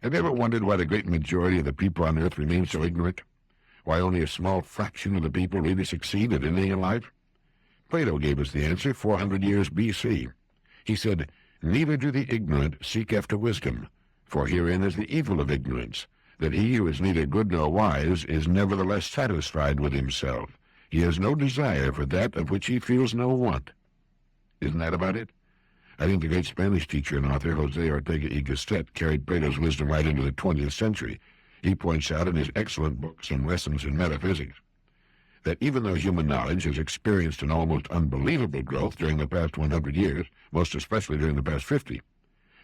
Have you ever wondered why the great majority of the people on earth remain so ignorant? Why only a small fraction of the people really succeed at anything in life? Plato gave us the answer 400 years B.C. He said, "Neither do the ignorant seek after wisdom, for herein is the evil of ignorance, that he who is neither good nor wise is nevertheless satisfied with himself. He has no desire for that of which he feels no want." Isn't that about it? I think the great Spanish teacher and author José Ortega y Gasset carried Plato's wisdom right into the 20th century. He points out in his excellent books and lessons in metaphysics that even though human knowledge has experienced an almost unbelievable growth during the past 100 years, most especially during the past 50,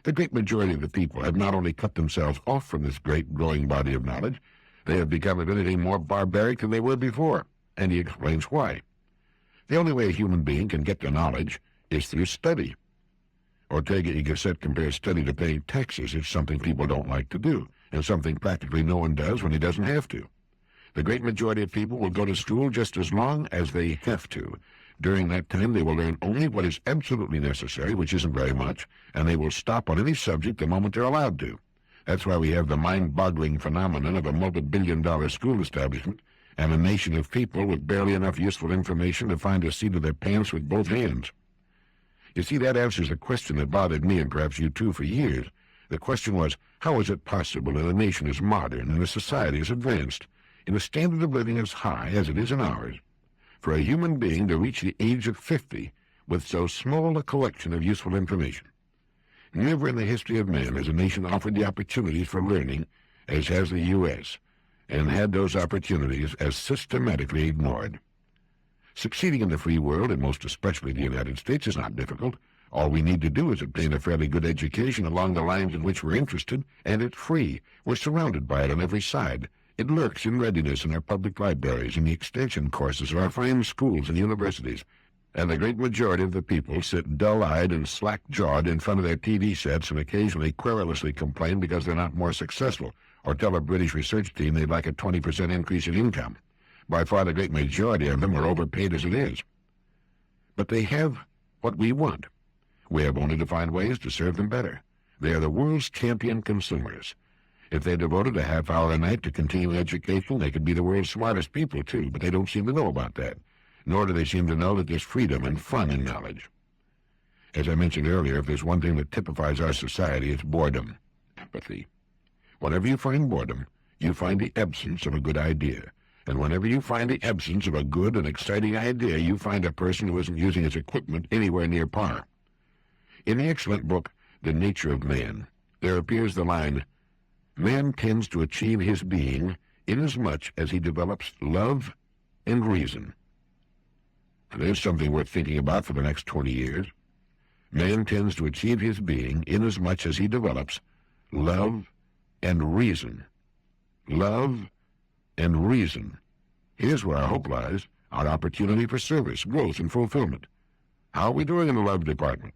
the great majority of the people have not only cut themselves off from this great growing body of knowledge, they have become, if anything, more barbaric than they were before, and he explains why. The only way a human being can get to knowledge is through study. Ortega y Gasset compares study to paying taxes. It's something people don't like to do, and something practically no one does when he doesn't have to. The great majority of people will go to school just as long as they have to. During that time, they will learn only what is absolutely necessary, which isn't very much, and they will stop on any subject the moment they're allowed to. That's why we have the mind-boggling phenomenon of a multi-billion-dollar school establishment and a nation of people with barely enough useful information to find a seat of their pants with both hands. You see, that answers a question that bothered me, and perhaps you too, for years. The question was, how is it possible that a nation as modern and a society as advanced, in a standard of living as high as it is in ours, for a human being to reach the age of 50 with so small a collection of useful information? Never in the history of man has a nation offered the opportunities for learning as has the U.S., and had those opportunities as systematically ignored. Succeeding in the free world, and most especially the United States, is not difficult. All we need to do is obtain a fairly good education along the lines in which we're interested, and it's free. We're surrounded by it on every side. It lurks in readiness in our public libraries, in the extension courses of our fine schools and universities. And the great majority of the people sit dull-eyed and slack-jawed in front of their TV sets and occasionally querulously complain because they're not more successful, or tell a British research team they'd like a 20% increase in income. By far the great majority of them are overpaid as it is. But they have what we want. We have only to find ways to serve them better. They are the world's champion consumers. If they devoted a half hour a night to continuing education, they could be the world's smartest people, too, but they don't seem to know about that. Nor do they seem to know that there's freedom and fun in knowledge. As I mentioned earlier, if there's one thing that typifies our society, it's boredom, apathy. Whenever you find boredom, you find the absence of a good idea. And whenever you find the absence of a good and exciting idea, you find a person who isn't using his equipment anywhere near par. In the excellent book, The Nature of Man, there appears the line, "Man tends to achieve his being inasmuch as he develops love and reason." There's something worth thinking about for the next 20 years. Man tends to achieve his being inasmuch as he develops love and reason. Love and reason. Here's where our hope lies, our opportunity for service, growth, and fulfillment. How are we doing in the love department?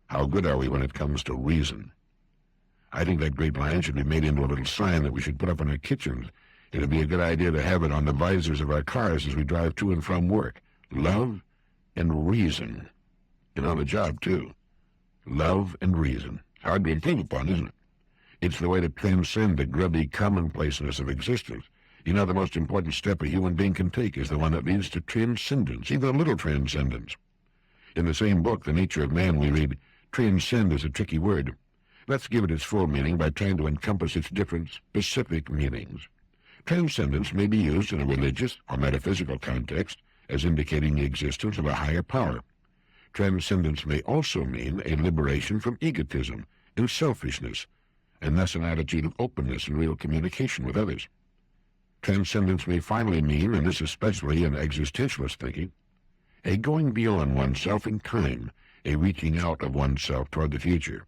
How good are we when it comes to reason? I think that great line should be made into a little sign that we should put up in our kitchens. It would be a good idea to have it on the visors of our cars as we drive to and from work. Love and reason. And on the job, too. Love and reason. Hard to improve upon, isn't it? It's the way to transcend the grubby commonplaceness of existence. You know, the most important step a human being can take is the one that leads to transcendence, even a little transcendence. In the same book, The Nature of Man, we read, transcend is a tricky word. Let's give it its full meaning by trying to encompass its different specific meanings. Transcendence may be used in a religious or metaphysical context as indicating the existence of a higher power. Transcendence may also mean a liberation from egotism and selfishness, and thus an attitude of openness and real communication with others. Transcendence may finally mean, and this especially in existentialist thinking, a going beyond oneself in time, a reaching out of oneself toward the future.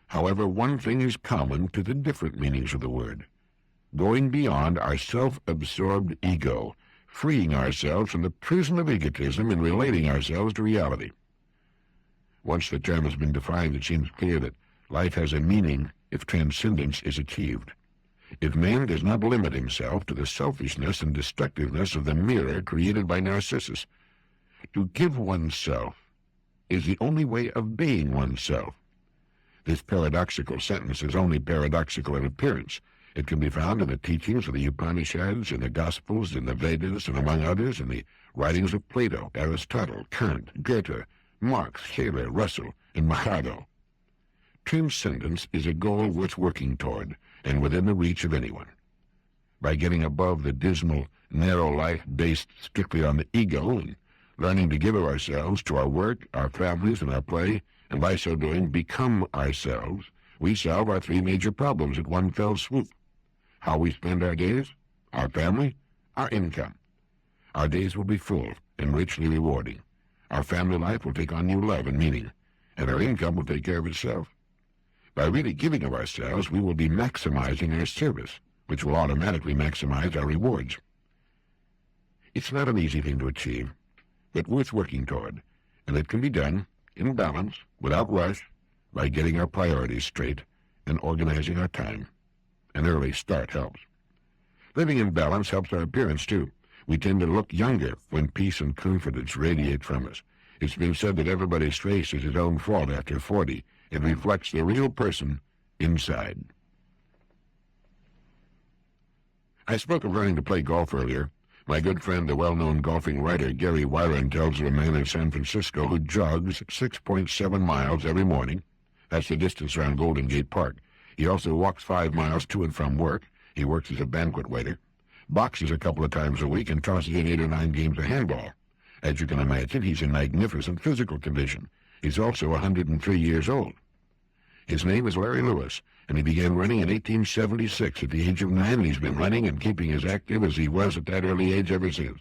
However, one thing is common to the different meanings of the word: going beyond our self-absorbed ego, freeing ourselves from the prison of egotism and relating ourselves to reality. Once the term has been defined, it seems clear that life has a meaning if transcendence is achieved. If man does not limit himself to the selfishness and destructiveness of the mirror created by Narcissus, to give oneself is the only way of being oneself. This paradoxical sentence is only paradoxical in appearance. It can be found in the teachings of the Upanishads, in the Gospels, in the Vedas, and among others, in the writings of Plato, Aristotle, Kant, Goethe, Marx, Hegel, Russell, and Machado. Transcendence is a goal worth working toward, and within the reach of anyone. By getting above the dismal, narrow life based strictly on the ego, and learning to give of ourselves to our work, our families, and our play, and by so doing become ourselves, we solve our three major problems at one fell swoop. How we spend our days, our family, our income. Our days will be full and richly rewarding. Our family life will take on new love and meaning, and our income will take care of itself. By really giving of ourselves, we will be maximizing our service, which will automatically maximize our rewards. It's not an easy thing to achieve, but worth working toward, and it can be done in balance, without rush, by getting our priorities straight and organizing our time. An early start helps. Living in balance helps our appearance, too. We tend to look younger when peace and confidence radiate from us. It's been said that everybody's face is his own fault after 40. It reflects the real person inside. I spoke of learning to play golf earlier. My good friend, the well-known golfing writer Gary Wyron, tells of a man in San Francisco who jogs 6.7 miles every morning. That's the distance around Golden Gate Park. He also walks 5 miles to and from work. He works as a banquet waiter, boxes a couple of times a week, and tosses in 8 or 9 games of handball. As you can imagine, he's in magnificent physical condition. He's also 103 years old. His name is Larry Lewis, and he began running in 1876 at the age of 9, and he's been running and keeping as active as he was at that early age ever since.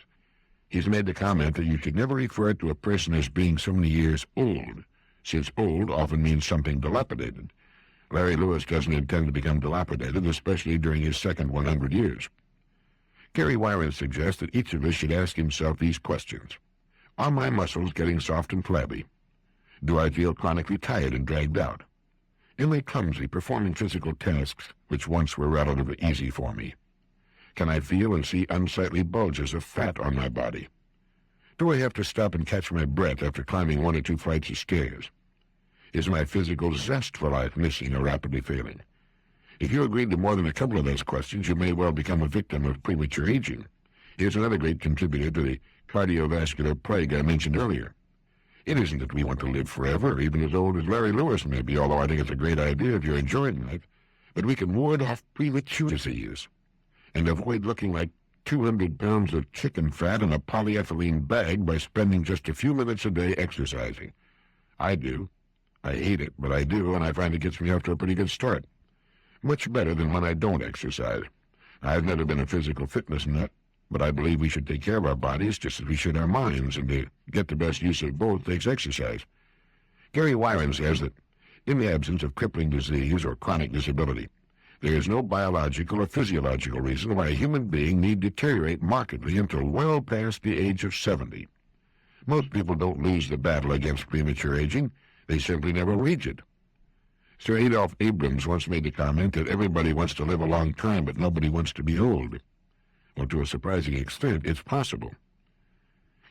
He's made the comment that you should never refer to a person as being so many years old, since old often means something dilapidated. Larry Lewis doesn't intend to become dilapidated, especially during his second 100 years. Gary Wyron suggests that each of us should ask himself these questions. Are my muscles getting soft and flabby? Do I feel chronically tired and dragged out? Am I clumsy performing physical tasks which once were relatively easy for me? Can I feel and see unsightly bulges of fat on my body? Do I have to stop and catch my breath after climbing 1 or 2 flights of stairs? Is my physical zest for life missing or rapidly failing? If you agreed to more than a couple of those questions, you may well become a victim of premature aging. Here's another great contributor to the cardiovascular plague I mentioned earlier. It isn't that we want to live forever, or even as old as Larry Lewis may be, although I think it's a great idea if you're enjoying life, but we can ward off premature disease and avoid looking like 200 pounds of chicken fat in a polyethylene bag by spending just a few minutes a day exercising. I do. I hate it, but I do, and I find it gets me off to a pretty good start. Much better than when I don't exercise. I've never been a physical fitness nut, but I believe we should take care of our bodies just as we should our minds, and to get the best use of both takes exercise. Gary Wyron says that in the absence of crippling disease or chronic disability, there is no biological or physiological reason why a human being need deteriorate markedly until well past the age of 70. Most people don't lose the battle against premature aging. They simply never reach it. Sir Adolph Abrams once made the comment that everybody wants to live a long time, but nobody wants to be old. Well, to a surprising extent, it's possible.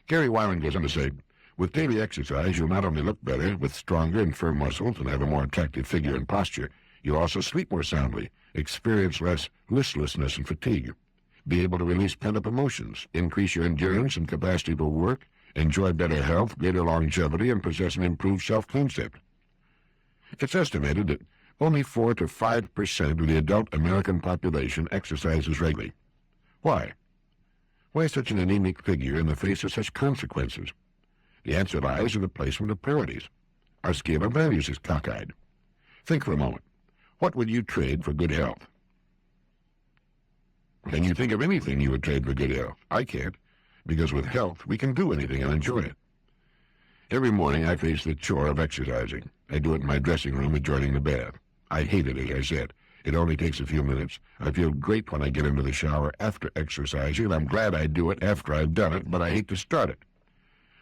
Gary Wyron goes on to say, with daily exercise, you'll not only look better, with stronger and firm muscles, and have a more attractive figure and posture, you'll also sleep more soundly, experience less listlessness and fatigue, be able to release pent-up emotions, increase your endurance and capacity to work, enjoy better health, greater longevity, and possess an improved self-concept. It's estimated that only 4 to 5% of the adult American population exercises regularly. Why? Why such an anemic figure in the face of such consequences? The answer lies in the placement of priorities. Our scale of values is cockeyed. Think for a moment. What would you trade for good health? Can you think of anything you would trade for good health? I can't, because with health we can do anything and enjoy it. Every morning I face the chore of exercising. I do it in my dressing room adjoining the bath. I hate it, as I said. It only takes a few minutes. I feel great when I get into the shower after exercising, and I'm glad I do it after I've done it, but I hate to start it.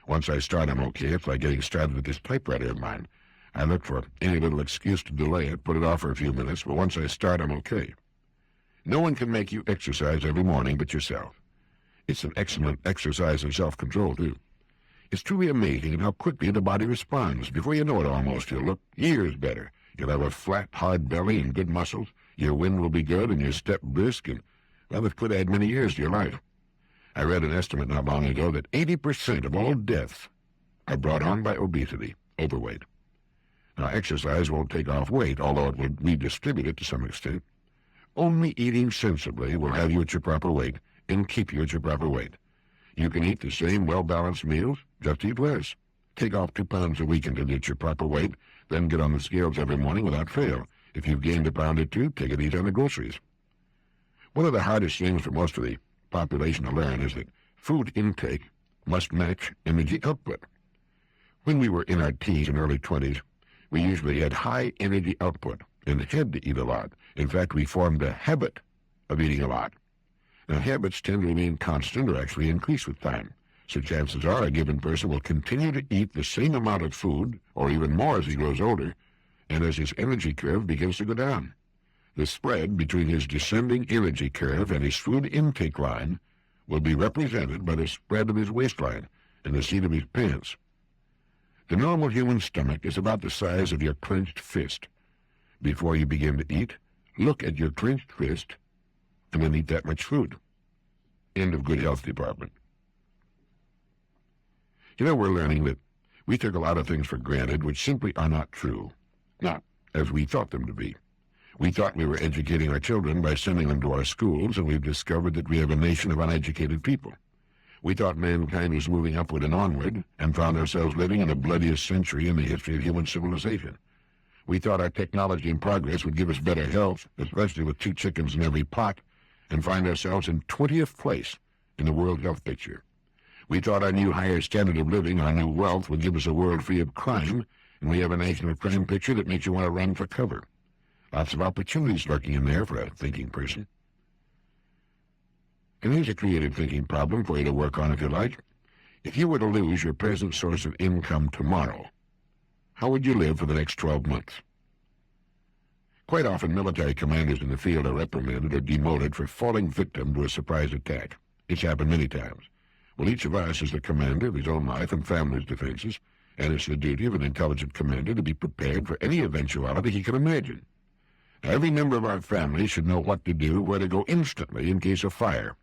Once I start, I'm okay. It's like getting started with this typewriter of mine. I look for any little excuse to delay it, put it off for a few minutes, but once I start, I'm okay. No one can make you exercise every morning but yourself. It's an excellent exercise in self-control, too. It's truly amazing how quickly the body responds. Before you know it almost, you'll look years better. You'll have a flat, hard belly and good muscles. Your wind will be good and your step brisk, and, well, it could add many years to your life. I read an estimate not long ago that 80% of all deaths are brought on by obesity, overweight. Now, exercise won't take off weight, although it will redistribute it to some extent. Only eating sensibly will have you at your proper weight and keep you at your proper weight. You can eat the same well-balanced meals, just eat less. Take off 2 pounds a week until you're at your proper weight, then get on the scales every morning without fail. If you've gained a pound or two, take it easy on the groceries. One of the hardest things for most of the population to learn is that food intake must match energy output. When we were in our teens and early 20s, we usually had high energy output and had to eat a lot. In fact, we formed a habit of eating a lot. Now, habits tend to remain constant or actually increase with time. So chances are a given person will continue to eat the same amount of food, or even more as he grows older, and as his energy curve begins to go down. The spread between his descending energy curve and his food intake line will be represented by the spread of his waistline and the seat of his pants. The normal human stomach is about the size of your clenched fist. Before you begin to eat, look at your clenched fist and then eat that much food. End of good health department. You know, we're learning that we took a lot of things for granted which simply are not true, not as we thought them to be. We thought we were educating our children by sending them to our schools, and we've discovered that we have a nation of uneducated people. We thought mankind was moving upward and onward, and found ourselves living in the bloodiest century in the history of human civilization. We thought our technology and progress would give us better health, especially with 2 chickens in every pot, and find ourselves in 20th place in the world health picture. We thought our new higher standard of living, our new wealth, would give us a world free of crime, and we have a national crime picture that makes you want to run for cover. Lots of opportunities lurking in there for a thinking person. And here's a creative thinking problem for you to work on if you like. If you were to lose your present source of income tomorrow, how would you live for the next 12 months? Quite often, military commanders in the field are reprimanded or demoted for falling victim to a surprise attack. It's happened many times. Well, each of us is the commander of his own life and family's defenses, and it's the duty of an intelligent commander to be prepared for any eventuality he can imagine. Now, every member of our family should know what to do, where to go instantly in case of fire.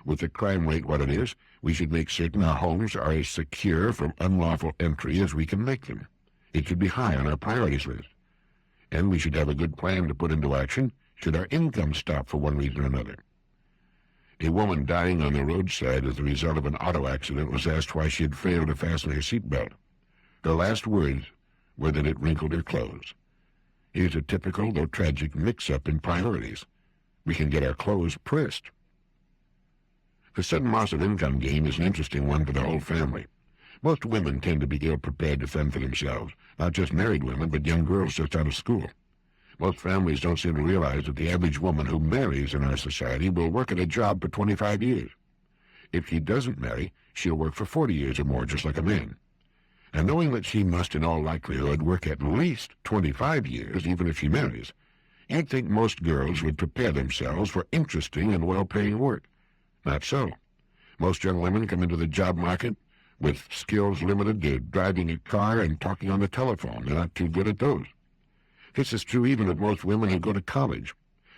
With the crime rate what it is, we should make certain our homes are as secure from unlawful entry as we can make them. It should be high on our priorities list. And we should have a good plan to put into action should our income stop for one reason or another. A woman dying on the roadside as a result of an auto accident was asked why she had failed to fasten her seatbelt. Her last words were that it wrinkled her clothes. Here's a typical, though tragic, mix-up in priorities. We can get our clothes pressed. The sudden loss of income gain is an interesting one for the whole family. Most women tend to be ill-prepared to fend for themselves, not just married women, but young girls just out of school. Most families don't seem to realize that the average woman who marries in our society will work at a job for 25 years. If she doesn't marry, she'll work for 40 years or more, just like a man. And knowing that she must, in all likelihood, work at least 25 years, even if she marries, you'd think most girls would prepare themselves for interesting and well-paying work. Not so. Most young women come into the job market with skills limited to driving a car and talking on the telephone. They're not too good at those. This is true even of most women who go to college.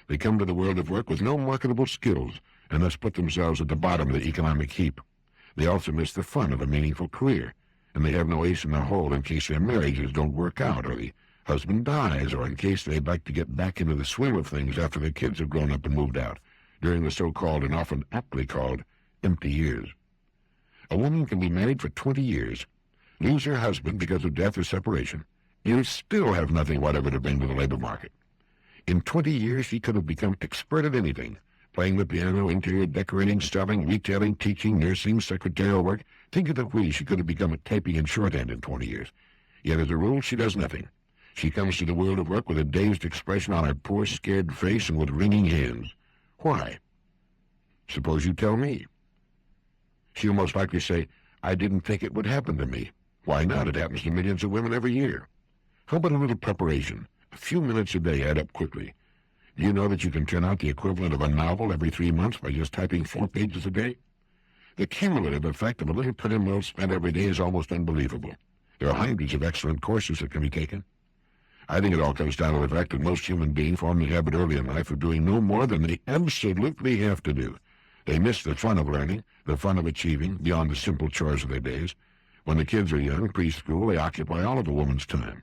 They come to the world of work with no marketable skills, and thus put themselves at the bottom of the economic heap. They also miss the fun of a meaningful career, and they have no ace in the hole in case their marriages don't work out, or the husband dies, or in case they'd like to get back into the swing of things after their kids have grown up and moved out, during the so-called and often aptly called empty years. A woman can be married for 20 years, lose her husband because of death or separation, and still have nothing whatever to bring to the labor market. In 20 years, she could have become expert at anything, playing the piano, interior decorating, selling, retailing, teaching, nursing, secretarial work. Think of the ways she could have become a typing and shorthand in 20 years. Yet as a rule, she does nothing. She comes to the world of work with a dazed expression on her poor, scared face and with wringing hands. Why? Suppose you tell me. She'll most likely say, I didn't think it would happen to me. Why not? It happens to millions of women every year. How about a little preparation? A few minutes a day add up quickly. Do you know that you can turn out the equivalent of a novel every 3 months by just typing 4 pages a day? The cumulative effect of a little time well spent every day is almost unbelievable. There are hundreds of excellent courses that can be taken. I think it all comes down to the fact that most human beings form the habit early in life of doing no more than they absolutely have to do. They miss the fun of learning, the fun of achieving, beyond the simple chores of their days. When the kids are young, preschool, they occupy all of a woman's time.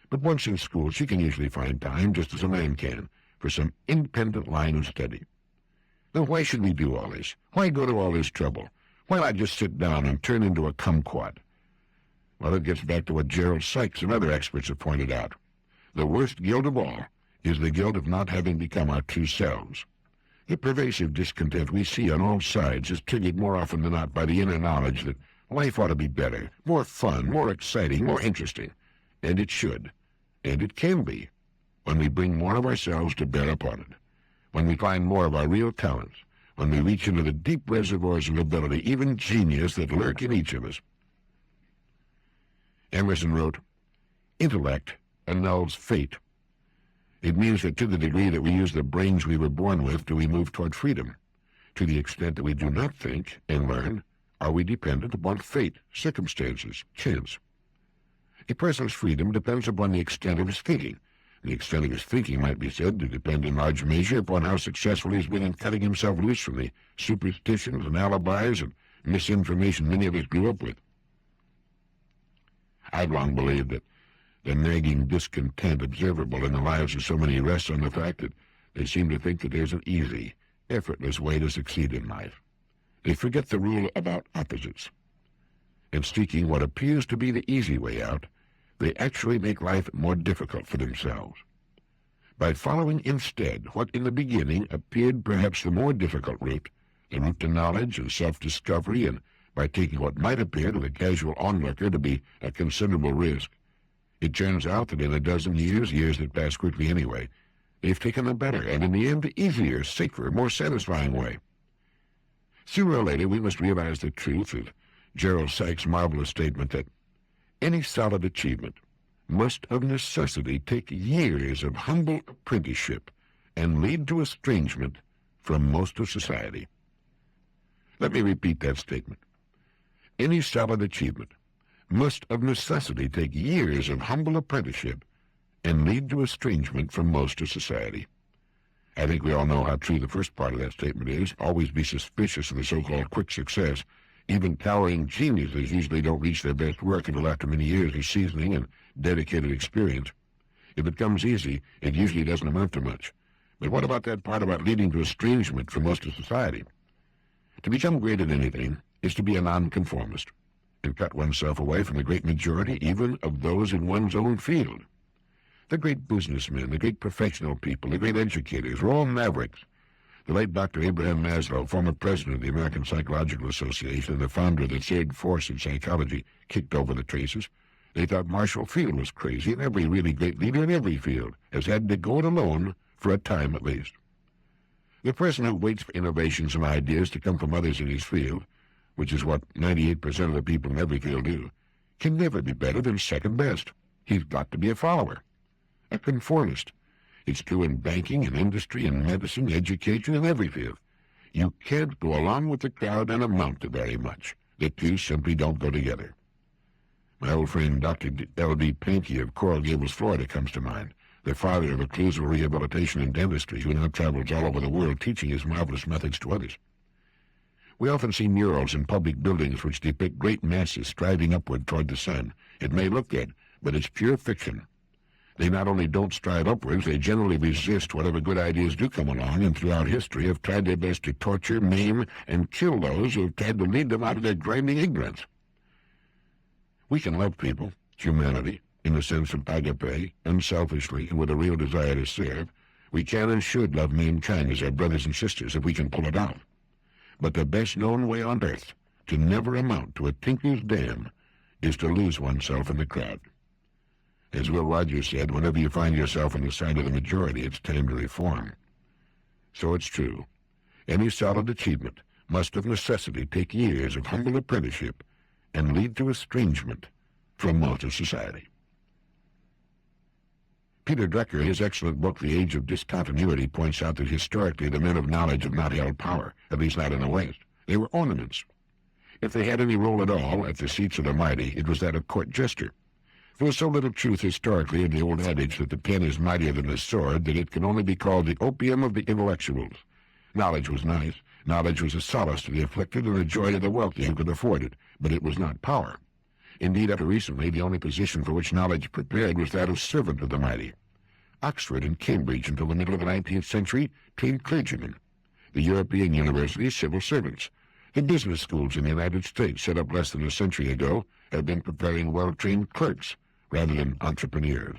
But once in school, she can usually find time, just as a man can, for some independent line of study. Now, why should we do all this? Why go to all this trouble? Why not just sit down and turn into a kumquat? Well, it gets back to what Gerald Sykes and other experts have pointed out. The worst guilt of all is the guilt of not having become our true selves. The pervasive discontent we see on all sides is triggered more often than not by the inner knowledge that life ought to be better, more fun, more exciting, more interesting. And it should, and it can be, when we bring more of ourselves to bear upon it, when we find more of our real talents, when we reach into the deep reservoirs of ability, even genius, that lurk in each of us. Emerson wrote, "Intellect annuls fate." It means that to the degree that we use the brains we were born with, do we move toward freedom. To the extent that we do not think and learn, are we dependent upon fate, circumstances, chance. A person's freedom depends upon the extent of his thinking. The extent of his thinking might be said to depend in large measure upon how successful he has been in cutting himself loose from the superstitions and alibis and misinformation many of us grew up with. I've long believed that the nagging discontent observable in the lives of so many rests on the fact that they seem to think that there's an easy, effortless way to succeed in life. They forget the rule about opposites. In seeking what appears to be the easy way out, they actually make life more difficult for themselves. By following instead what in the beginning appeared perhaps the more difficult route, the route to knowledge and self-discovery, and by taking what might appear to the casual onlooker to be a considerable risk, it turns out that in a dozen years that pass quickly anyway, they've taken a better and in the end easier, safer, more satisfying way. Sooner or later we must realize the truth of Gerald Sykes' marvelous statement that any solid achievement must of necessity take years of humble apprenticeship and lead to estrangement from most of society. Let me repeat that statement. Any solid achievement must of necessity take years of humble apprenticeship and lead to estrangement from most of society. I think we all know how true the first part of that statement is. Always be suspicious of the so-called quick success. Even towering geniuses usually don't reach their best work until after many years of seasoning and dedicated experience. If it comes easy, it usually doesn't amount to much. But what about that part about leading to estrangement from most of society? To become great at anything is to be a nonconformist and cut oneself away from the great majority, even of those in one's own field. The great businessmen, the great professional people, the great educators were all mavericks. The late Dr. Abraham Maslow, former president of the American Psychological Association and the founder of the third force in psychology, kicked over the traces. They thought Marshall Field was crazy, and every really great leader in every field has had to go it alone for a time at least. The person who waits for innovations and ideas to come from others in his field, which is what 98% of the people in every field do, can never be better than second best. He's got to be a follower, a conformist. It's true in banking and industry and medicine, education, and every field. You can't go along with the crowd and amount to very much. The two simply don't go together. My old friend Dr. L.D. Pankey of Coral Gables, Florida, comes to mind, the father of occlusal rehabilitation and dentistry, who now travels all over the world teaching his marvelous methods to others. We often see murals in public buildings which depict great masses striving upward toward the sun. It may look good, but it's pure fiction. They not only don't strive upwards, they generally resist whatever good ideas do come along, and throughout history have tried their best to torture, maim, and kill those who have tried to lead them out of their grinding ignorance. We can love people, humanity, in the sense of agape, unselfishly, and with a real desire to serve. We can and should love mankind as our brothers and sisters if we can pull it off. But the best-known way on earth to never amount to a tinker's dam is to lose oneself in the crowd. As Will Rogers said, whenever you find yourself on the side of the majority, it's time to reform. So it's true. Any solid achievement must of necessity take years of humble apprenticeship and lead to estrangement from most of society. Peter Drucker, in his excellent book, The Age of Discontinuity, points out that historically the men of knowledge have not held power, at least not in the West. They were ornaments. If they had any role at all at the seats of the mighty, it was that of court jester. There was so little truth historically in the old adage that the pen is mightier than the sword that it can only be called the opium of the intellectuals. Knowledge was nice. Knowledge was a solace to the afflicted and a joy to the wealthy who could afford it, but it was not power. Indeed, up to recently, the only position for which knowledge prepared was that of servant of the mighty. Oxford and Cambridge until the middle of the 19th century trained clergymen. The European universities, civil servants. The business schools in the United States, set up less than a century ago, have been preparing well-trained clerks rather than entrepreneurs.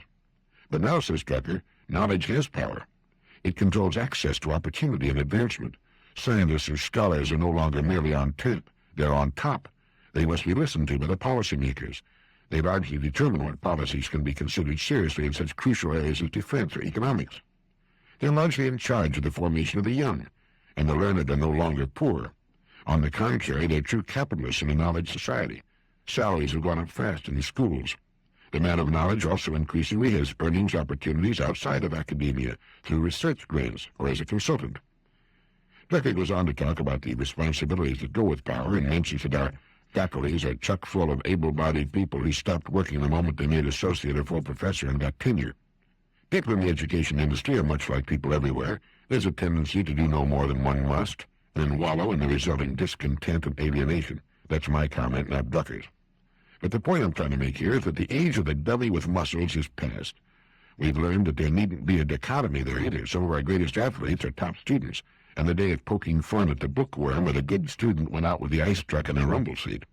But now, says Drucker, knowledge has power. It controls access to opportunity and advancement. Scientists and scholars are no longer merely on tip. They're on top. They must be listened to by the policymakers. They largely determine what policies can be considered seriously in such crucial areas as defense or economics. They're largely in charge of the formation of the young, and the learned are no longer poor. On the contrary, they're true capitalists in a knowledge society. Salaries have gone up fast in the schools. The man of knowledge also increasingly has earnings opportunities outside of academia through research grants or as a consultant. Becker goes on to talk about the responsibilities that go with power and mentions that our faculties are chock full of able-bodied people who stopped working the moment they made associate or full professor and got tenure. People in the education industry are much like people everywhere. There's a tendency to do no more than one must, and wallow in the resulting discontent and alienation. That's my comment, not Drucker's. But the point I'm trying to make here is that the age of the dummy with muscles is past. We've learned that there needn't be a dichotomy there either. Some of our greatest athletes are top students, and the day of poking fun at the bookworm or the good student went out with the ice truck and a rumble seat.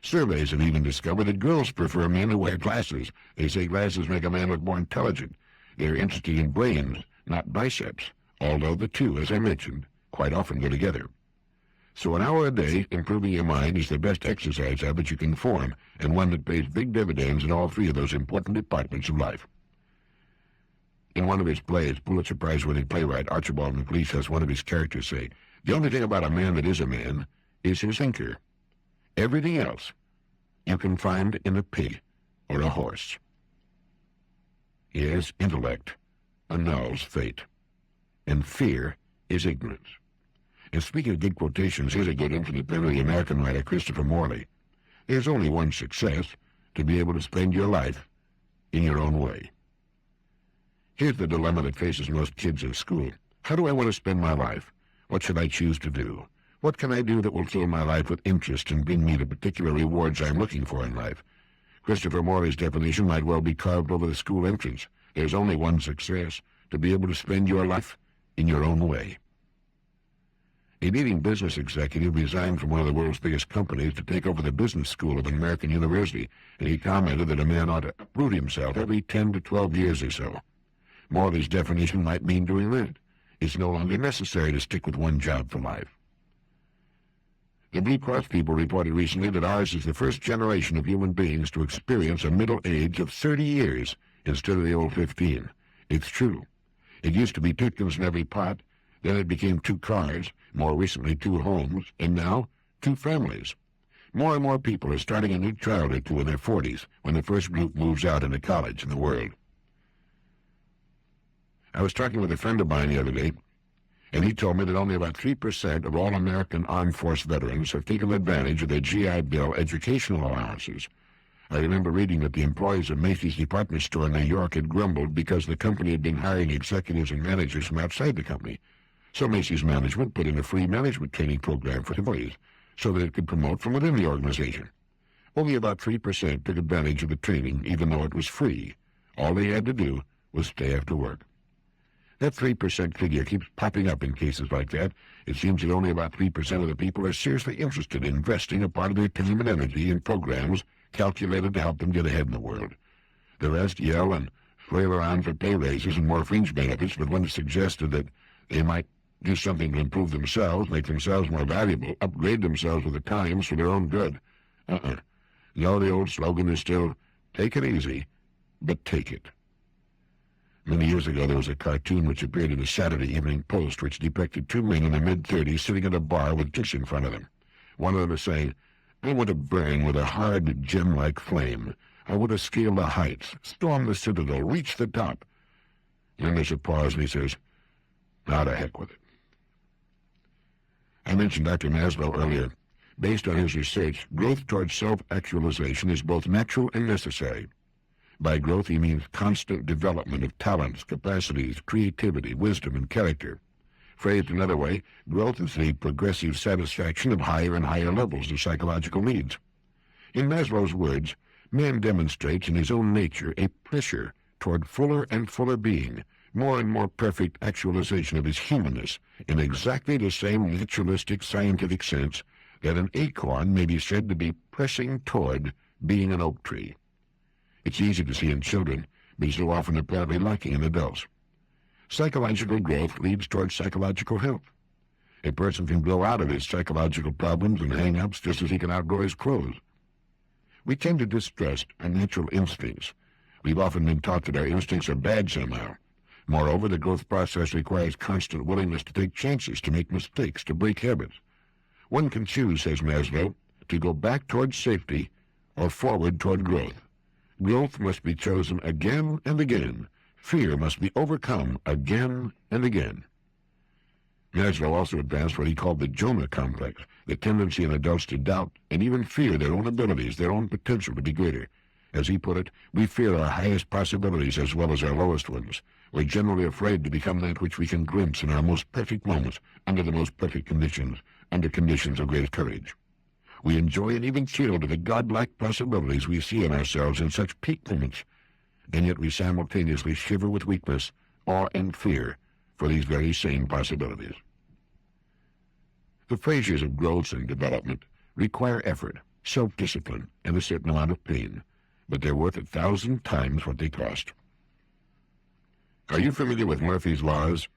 Surveys have even discovered that girls prefer men who wear glasses. They say glasses make a man look more intelligent. They're interested in brains, not biceps, although the two, as I mentioned, quite often go together. So an hour a day improving your mind is the best exercise habit you can form, and one that pays big dividends in all three of those important departments of life. In one of his plays, Pulitzer Prize-winning playwright Archibald MacLeish has one of his characters say, "The only thing about a man that is a man is his thinker. Everything else you can find in a pig or a horse." Yes, intellect annuls fate, and fear is ignorance. And speaking of good quotations, here's a good one from the pen of the American writer Christopher Morley. There's only one success, to be able to spend your life in your own way. Here's the dilemma that faces most kids in school. How do I want to spend my life? What should I choose to do? What can I do that will fill my life with interest and bring me the particular rewards I'm looking for in life? Christopher Morley's definition might well be carved over the school entrance. There's only one success, to be able to spend your life in your own way. A leading business executive resigned from one of the world's biggest companies to take over the business school of an American university, and he commented that a man ought to uproot himself every 10 to 12 years or so. Morley's definition might mean doing that. It's no longer necessary to stick with one job for life. The Blue Cross people reported recently that ours is the first generation of human beings to experience a middle age of 30 years instead of the old 15. It's true. It used to be 2 chickens in every pot, then it became 2 cars, more recently 2 homes, and now 2 families. More and more people are starting a new child or 2 in their 40s when the first group moves out into college in the world. I was talking with a friend of mine the other day, and he told me that only about 3% of all American Armed Force veterans have taken advantage of their GI Bill educational allowances. I remember reading that the employees of Macy's department store in New York had grumbled because the company had been hiring executives and managers from outside the company. So Macy's management put in a free management training program for employees so that it could promote from within the organization. Only about 3% took advantage of the training, even though it was free. All they had to do was stay after work. That 3% figure keeps popping up in cases like that. It seems that only about 3% of the people are seriously interested in investing a part of their time and energy in programs calculated to help them get ahead in the world. The rest yell and flail around for pay raises and more fringe benefits, but when it's suggested that they might do something to improve themselves, make themselves more valuable, upgrade themselves with the times for their own good. No, the old slogan is still, take it easy, but take it. Many years ago, there was a cartoon which appeared in the Saturday Evening Post which depicted 2 men in their mid-30s sitting at a bar with dicks in front of them. One of them is saying, "I want to burn with a hard, gem-like flame. I want to scale the heights, storm the citadel, reach the top." And then there's a pause, and he says, "Now to heck with it." I mentioned Dr. Maslow earlier. Based on his research, growth towards self-actualization is both natural and necessary. By growth, he means constant development of talents, capacities, creativity, wisdom, and character. Phrased another way, growth is the progressive satisfaction of higher and higher levels of psychological needs. In Maslow's words, man demonstrates in his own nature a pressure toward fuller and fuller being, more and more perfect actualization of his humanness, in exactly the same naturalistic scientific sense that an acorn may be said to be pressing toward being an oak tree. It's easy to see in children, but so often apparently lacking in adults. Psychological growth leads toward psychological health. A person can grow out of his psychological problems and hang-ups just as he can outgrow his clothes. We tend to distrust our natural instincts. We've often been taught that our instincts are bad somehow. Moreover, the growth process requires constant willingness to take chances, to make mistakes, to break habits. One can choose, says Maslow, to go back toward safety or forward toward growth. Growth must be chosen again and again. Fear must be overcome again and again. Maslow also advanced what he called the Jonah complex, the tendency in adults to doubt and even fear their own abilities, their own potential to be greater. As he put it, we fear our highest possibilities as well as our lowest ones. We're generally afraid to become that which we can glimpse in our most perfect moments, under the most perfect conditions, under conditions of great courage. We enjoy and even thrill to the godlike possibilities we see in ourselves in such peak moments, and yet we simultaneously shiver with weakness, awe, and fear for these very same possibilities. The phases of growth and development require effort, self-discipline, and a certain amount of pain, but they're worth 1,000 times what they cost. Are you familiar with Murphy's laws?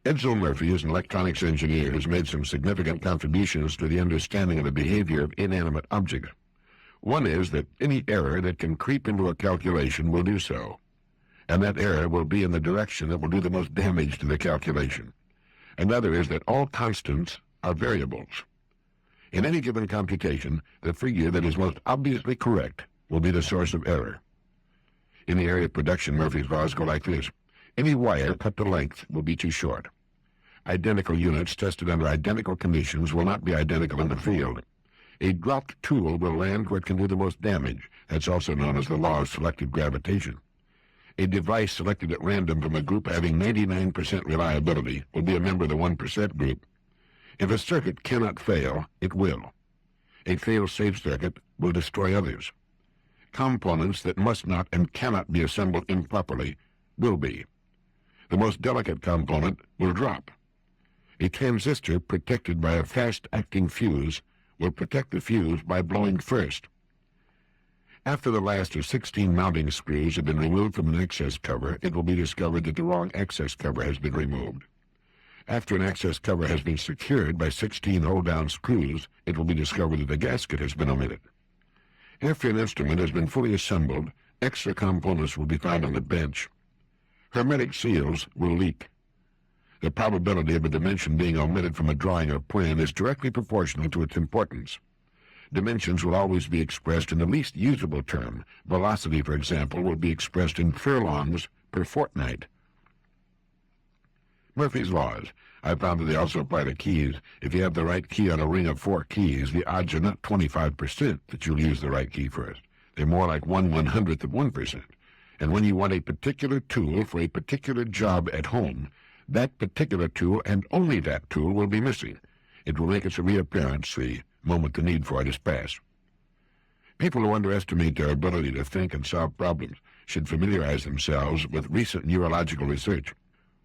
Edsel Murphy, as an electronics engineer, has made some significant contributions to the understanding of the behavior of inanimate objects. One is that any error that can creep into a calculation will do so, and that error will be in the direction that will do the most damage to the calculation. Another is that all constants are variables. In any given computation, the figure that is most obviously correct will be the source of error. In the area of production, Murphy's laws go like this. Any wire cut to length will be too short. Identical units tested under identical conditions will not be identical in the field. A dropped tool will land where it can do the most damage. That's also known as the law of selective gravitation. A device selected at random from a group having 99% reliability will be a member of the 1% group. If a circuit cannot fail, it will. A fail-safe circuit will destroy others. Components that must not and cannot be assembled improperly will be. The most delicate component will drop. A transistor protected by a fast-acting fuse will protect the fuse by blowing first. After the last of 16 mounting screws have been removed from an access cover, it will be discovered that the wrong access cover has been removed. After an access cover has been secured by 16 hold-down screws, it will be discovered that the gasket has been omitted. After an instrument has been fully assembled, extra components will be found on the bench. Hermetic seals will leak. The probability of a dimension being omitted from a drawing or plan is directly proportional to its importance. Dimensions will always be expressed in the least usable term. Velocity, for example, will be expressed in furlongs per fortnight. Murphy's laws. I found that they also apply to keys. If you have the right key on a ring of 4 keys, the odds are not 25% that you'll use the right key first. They're more like 1/100th of 1%. And when you want a particular tool for a particular job at home, that particular tool and only that tool will be missing. It will make its reappearance the moment the need for it is past. People who underestimate their ability to think and solve problems should familiarize themselves with recent neurological research.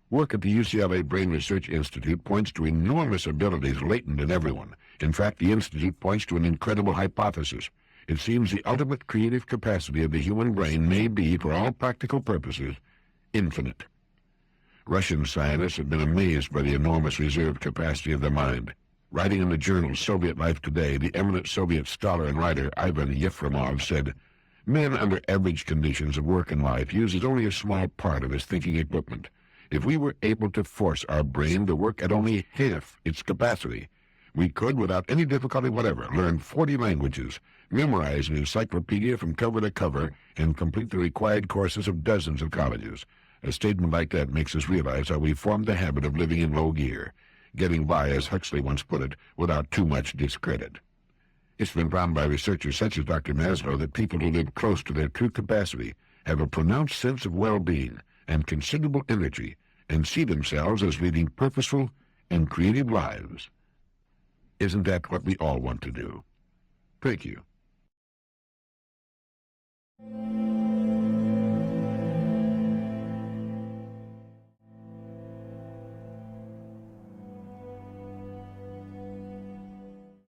Work at the UCLA Brain Research Institute points to enormous abilities latent in everyone. In fact, the Institute points to an incredible hypothesis. It seems the ultimate creative capacity of the human brain may be, for all practical purposes, infinite. Russian scientists have been amazed by the enormous reserve capacity of the mind. Writing in the journal Soviet Life Today, the eminent Soviet scholar and writer Ivan Yefremov said, "Men under average conditions of work and life uses only a small part of his thinking equipment. If we were able to force our brain to work at only half its capacity, we could, without any difficulty whatever, learn 40 languages, memorize an encyclopedia from cover to cover, and complete the required courses of dozens of colleges." A statement like that makes us realize how we formed the habit of living in low gear, getting by, as Huxley once put it, without too much discredit. It's been found by researchers such as Dr. Maslow that people who live close to their true capacity have a pronounced sense of well-being and considerable energy and see themselves as leading purposeful and creative lives. Isn't that what we all want to do? Thank you.